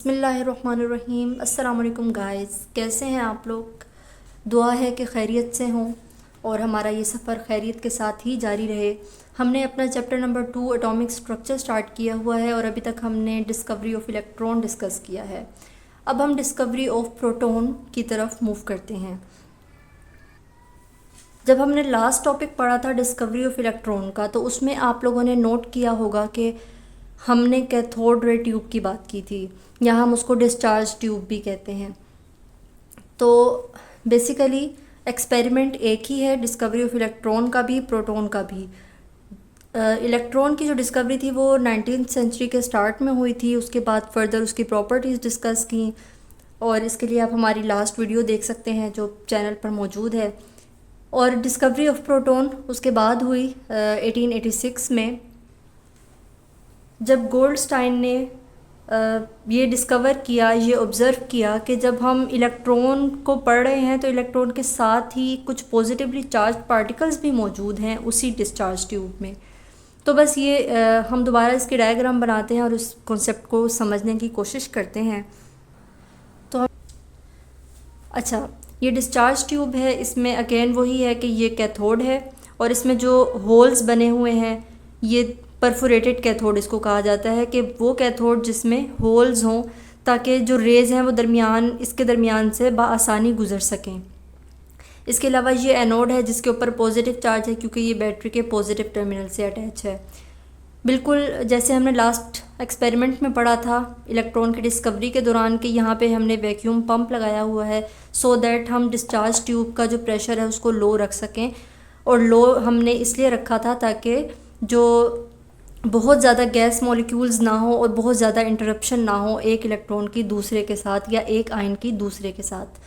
बिस्मिल्लाहिर्रहमानिर्रहीम। अस्सलाम वालेकुम गाइस, कैसे हैं आप लोग। दुआ है कि खैरियत से हों और हमारा ये सफ़र खैरियत के साथ ही जारी रहे। हमने अपना chapter number 2 atomic structure start किया हुआ है और अभी तक हमने डिस्कवरी ऑफ इलेक्ट्रॉन डिस्कस किया है। अब हम डिस्कवरी ऑफ प्रोटॉन की तरफ मूव करते हैं। जब हमने लास्ट टॉपिक पढ़ा था डिस्कवरी ऑफ इलेक्ट्रॉन का, तो उसमें आप लोगों ने नोट किया होगा कि हमने कैथोड रे ट्यूब की बात की थी, या हम उसको डिस्चार्ज ट्यूब भी कहते हैं। तो बेसिकली एक्सपेरिमेंट एक ही है, डिस्कवरी ऑफ इलेक्ट्रॉन का भी प्रोटॉन का भी। इलेक्ट्रॉन की जो डिस्कवरी थी वो 19th सेंचुरी के स्टार्ट में हुई थी। उसके बाद फर्दर उसकी प्रॉपर्टीज़ डिस्कस की, और इसके लिए आप हमारी लास्ट वीडियो देख सकते हैं जो चैनल पर मौजूद है। और डिस्कवरी ऑफ प्रोटॉन उसके बाद हुई 1886 में, जब गोल्डस्टाइन ने ये डिस्कवर किया, ये ऑब्ज़र्व किया कि जब हम इलेक्ट्रॉन को पढ़ रहे हैं तो इलेक्ट्रॉन के साथ ही कुछ पॉजिटिवली चार्ज पार्टिकल्स भी मौजूद हैं उसी डिस्चार्ज ट्यूब में। तो बस ये हम दोबारा इसकी डायग्राम बनाते हैं और उस कॉन्सेप्ट को समझने की कोशिश करते हैं। तो अच्छा, ये डिस्चार्ज ट्यूब है, इसमें अगेन वही है कि ये कैथोड है और इसमें जो होल्स बने हुए हैं ये परफोरेटेड कैथोड इसको कहा जाता है, कि वो कैथोड जिसमें होल्स हों ताकि जो रेज़ हैं वो इसके दरमियान से बआसानी गुजर सकें। इसके अलावा ये एनोड है जिसके ऊपर पॉजिटिव चार्ज है, क्योंकि ये बैटरी के पॉजिटिव टर्मिनल से अटैच है। बिल्कुल जैसे हमने लास्ट एक्सपेरिमेंट में पढ़ा था इलेक्ट्रॉन की डिस्कवरी के दौरान, कि यहाँ पे हमने वैक्यूम पंप लगाया हुआ है सो दैट हम डिस्चार्ज ट्यूब का जो प्रेशर है उसको लो रख सकें। और लो हमने इसलिए रखा था ताकि जो बहुत ज़्यादा गैस मॉलिक्यूल्स ना हो और बहुत ज़्यादा इंटरप्शन ना हो एक इलेक्ट्रॉन की दूसरे के साथ या एक आयन की दूसरे के साथ।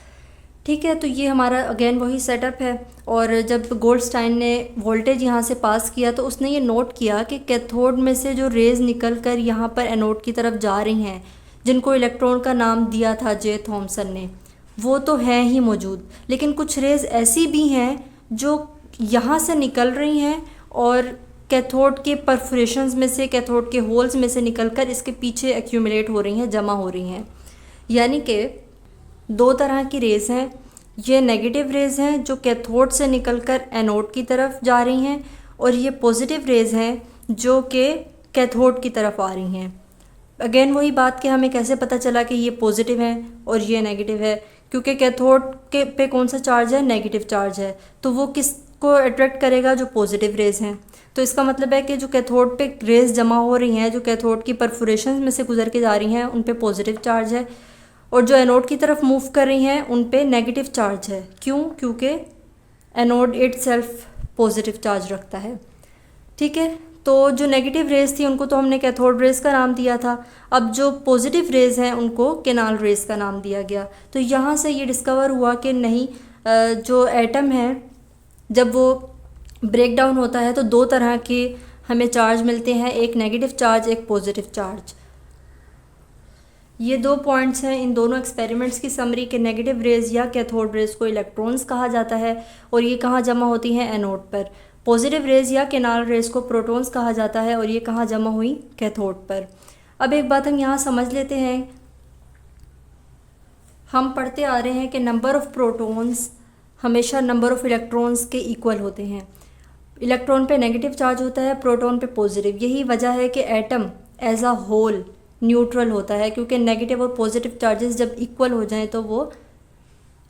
ठीक है, तो ये हमारा अगेन वही सेटअप है। और जब गोल्डस्टाइन ने वोल्टेज यहाँ से पास किया तो उसने ये नोट किया कि कैथोड में से जो रेज़ निकल कर यहाँ पर एनोड की तरफ जा रही हैं, जिनको इलेक्ट्रॉन का नाम दिया था जे थॉमसन ने, वो तो हैं ही मौजूद, लेकिन कुछ रेज़ ऐसी भी हैं जो यहाँ से निकल रही हैं और कैथोड के परफोरेशंस में से, कैथोड के होल्स में से निकलकर इसके पीछे एक्यूमुलेट हो रही हैं, जमा हो रही हैं। यानी कि दो तरह की रेज़ हैं। ये नेगेटिव रेज़ हैं जो कैथोड से निकलकर एनोड की तरफ जा रही हैं, और ये पॉजिटिव रेज़ हैं जो कि कैथोड की तरफ आ रही हैं। अगेन वही बात कि हमें कैसे पता चला कि ये पॉजिटिव हैं और ये नेगेटिव है, क्योंकि कैथोड के पे कौन सा चार्ज है, नेगेटिव चार्ज है, तो वो किसको अट्रैक्ट करेगा, जो पॉजिटिव रेज़ हैं। तो इसका मतलब है कि जो कैथोड पे रेज़ जमा हो रही हैं, जो कैथोड की परफोरेशन में से गुजर के जा रही हैं, उन पे पॉजिटिव चार्ज है, और जो एनोड की तरफ मूव कर रही हैं उन पे नेगेटिव चार्ज है। क्यों? क्योंकि एनोड इटसेल्फ पॉजिटिव चार्ज रखता है। ठीक है, तो जो नेगेटिव रेज़ थी उनको तो हमने कैथोड रेज़ का नाम दिया था। अब जो पॉजिटिव रेज़ हैं उनको केनाल रेज़ का नाम दिया गया। तो यहाँ से ये डिस्कवर हुआ कि नहीं, जो एटम है जब वो ब्रेक डाउन होता है तो दो तरह के हमें चार्ज मिलते हैं, एक नेगेटिव चार्ज, एक पॉजिटिव चार्ज। ये दो पॉइंट्स हैं इन दोनों एक्सपेरिमेंट्स की समरी, के नेगेटिव रेज़ या कैथोड रेज़ को इलेक्ट्रॉन्स कहा जाता है और ये कहाँ जमा होती हैं, एनोड पर। पॉजिटिव रेज़ या केनाल रेज़ को प्रोटॉन्स कहा जाता है और ये कहाँ जमा हुई, कैथोड पर। अब एक बात हम यहाँ समझ लेते हैं, हम पढ़ते आ रहे हैं कि नंबर ऑफ़ प्रोटॉन्स हमेशा नंबर ऑफ़ इलेक्ट्रॉन्स के इक्वल होते हैं। इलेक्ट्रॉन पे नेगेटिव चार्ज होता है, प्रोटॉन पे पॉजिटिव। यही वजह है कि atom as a whole neutral होता है, क्योंकि नेगेटिव और पॉजिटिव चार्जेस जब इक्वल हो जाएं तो वो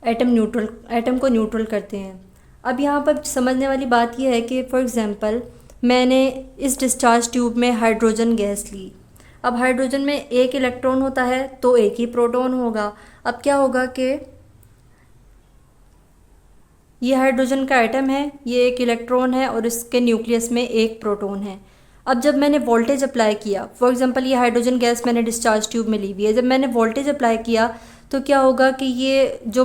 एटम को न्यूट्रल करते हैं। अब यहाँ पर समझने वाली बात यह है कि फॉर एग्ज़ाम्पल मैंने इस डिस्चार्ज ट्यूब में हाइड्रोजन गैस ली। अब हाइड्रोजन में एक इलेक्ट्रॉन होता है तो एक ही प्रोटॉन होगा। अब क्या होगा कि ये हाइड्रोजन का एटम है, ये एक इलेक्ट्रॉन है और इसके न्यूक्लियस में एक प्रोटॉन है। अब जब मैंने वोल्टेज अप्लाई किया, फॉर एग्जांपल ये हाइड्रोजन गैस मैंने डिस्चार्ज ट्यूब में ली हुई है, जब मैंने वोल्टेज अप्लाई किया तो क्या होगा कि ये जो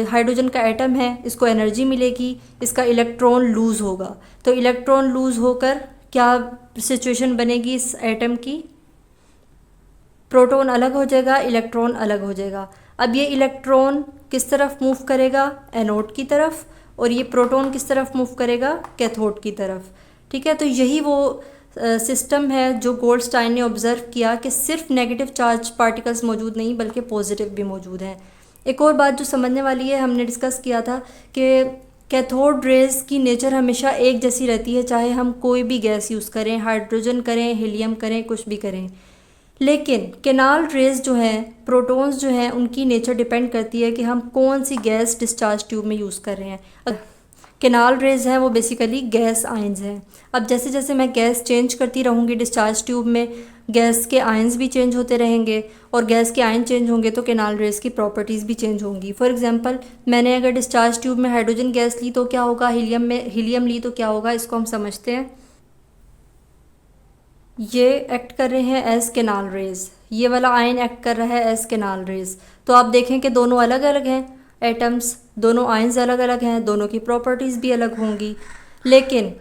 हाइड्रोजन का एटम है इसको एनर्जी मिलेगी, इसका इलेक्ट्रॉन लूज़ होगा। तो इलेक्ट्रॉन लूज़ होकर क्या सिचुएशन बनेगी इस एटम की, प्रोटॉन अलग हो जाएगा, इलेक्ट्रॉन अलग हो जाएगा। अब ये इलेक्ट्रॉन किस तरफ मूव करेगा, एनोड की तरफ, और ये प्रोटॉन किस तरफ मूव करेगा, कैथोड की तरफ। ठीक है, तो यही वो सिस्टम है जो गोल्डस्टाइन ने ऑब्ज़र्व किया कि सिर्फ नेगेटिव चार्ज पार्टिकल्स मौजूद नहीं बल्कि पॉजिटिव भी मौजूद हैं। एक और बात जो समझने वाली है, हमने डिस्कस किया था कि कैथोड रेज़ की नेचर हमेशा एक जैसी रहती है, चाहे हम कोई भी गैस यूज़ करें, हाइड्रोजन करें, हीलियम करें, कुछ भी करें। लेकिन केनाल रेज़ जो हैं, प्रोटॉन्स जो हैं, उनकी नेचर डिपेंड करती है कि हम कौन सी गैस डिस्चार्ज ट्यूब में यूज़ कर रहे हैं। केनाल रेज़ हैं वो बेसिकली गैस आयंस हैं। अब जैसे जैसे मैं गैस चेंज करती रहूँगी डिस्चार्ज ट्यूब में, गैस के आयंस भी चेंज होते रहेंगे, और गैस के आयन चेंज होंगे तो केनाल रेज़ की प्रॉपर्टीज़ भी चेंज होंगी। फॉर एग्जांपल, मैंने अगर डिस्चार्ज ट्यूब में हाइड्रोजन गैस ली तो क्या होगा, हीलियम ली तो क्या होगा, इसको हम समझते हैं। ये एक्ट कर रहे हैं एज केनाल रेज़, ये वाला आयन एक्ट कर रहा है एज केनाल रेज़। तो आप देखें कि दोनों अलग अलग हैं एटम्स, दोनों आयंस अलग अलग हैं, दोनों की प्रॉपर्टीज़ भी अलग होंगी। लेकिन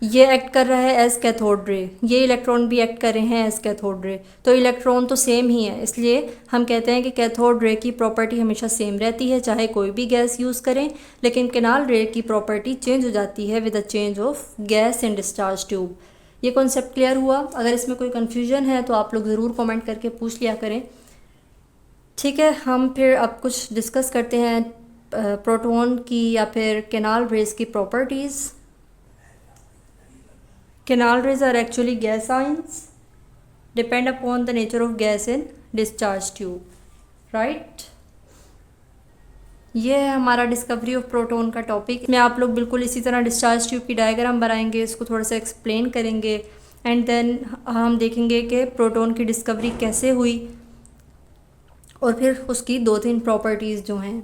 ये एक्ट कर रहा है एज कैथोड रे, ये इलेक्ट्रॉन भी एक्ट कर रहे हैं एज कैथोड रे, तो इलेक्ट्रॉन तो सेम ही है। इसलिए हम कहते हैं कि कैथोड रे की प्रॉपर्टी हमेशा सेम रहती है चाहे कोई भी गैस यूज़ करें, लेकिन केनाल रे की प्रॉपर्टी चेंज हो जाती है with the change of gas in discharge tube. ये कॉन्सेप्ट क्लियर हुआ? अगर इसमें कोई कन्फ्यूजन है तो आप लोग ज़रूर कमेंट करके पूछ लिया करें। ठीक है, हम फिर अब कुछ डिस्कस करते हैं प्रोटॉन की या फिर केनाल रेज़ की properties. Canal rays are actually gas ions, depend upon the nature of gas in discharge tube, right. ये है हमारा डिस्कवरी ऑफ प्रोटॉन का टॉपिक। में आप लोग बिल्कुल इसी तरह डिस्चार्ज ट्यूब की डायग्राम बनाएंगे, इसको थोड़ा सा एक्सप्लेन करेंगे, एंड देन हम देखेंगे कि प्रोटॉन की डिस्कवरी कैसे हुई और फिर उसकी 2-3 प्रॉपर्टीज़ जो हैं।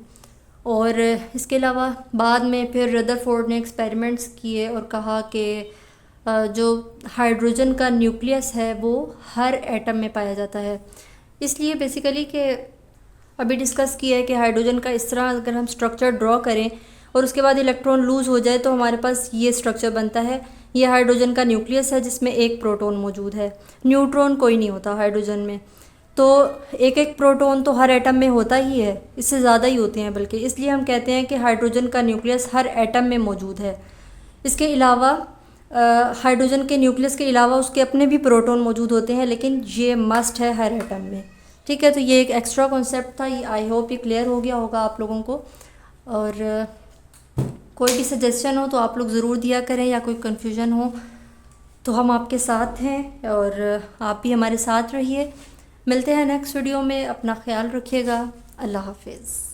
और इसके अलावा बाद में फिर रदरफोर्ड ने एक्सपेरिमेंट्स किए और कहा कि जो हाइड्रोजन का न्यूक्लियस है वो हर एटम में पाया जाता है। इसलिए बेसिकली कि अभी डिस्कस किया है कि हाइड्रोजन का इस तरह अगर हम स्ट्रक्चर ड्रॉ करें और उसके बाद इलेक्ट्रॉन लूज़ हो जाए तो हमारे पास ये स्ट्रक्चर बनता है। ये हाइड्रोजन का न्यूक्लियस है जिसमें एक प्रोटॉन मौजूद है, न्यूट्रॉन कोई नहीं होता हाइड्रोजन में। तो एक एक प्रोटॉन तो हर एटम में होता ही है, इससे ज़्यादा ही होते हैं बल्कि, इसलिए हम कहते हैं कि हाइड्रोजन का न्यूक्लियस हर एटम में मौजूद है। इसके अलावा हाइड्रोजन के न्यूक्लियस के अलावा उसके अपने भी प्रोटॉन मौजूद होते हैं, लेकिन ये मस्ट है हर एटम में। ठीक है, तो ये एक एक्स्ट्रा कॉन्सेप्ट था, ये आई होप ये क्लियर हो गया होगा आप लोगों को। और कोई भी सजेशन हो तो आप लोग ज़रूर दिया करें, या कोई कन्फ्यूजन हो तो हम आपके साथ हैं और आप भी हमारे साथ रहिए। मिलते हैं नेक्स्ट वीडियो में, अपना ख्याल रखिएगा। अल्लाह हाफिज़।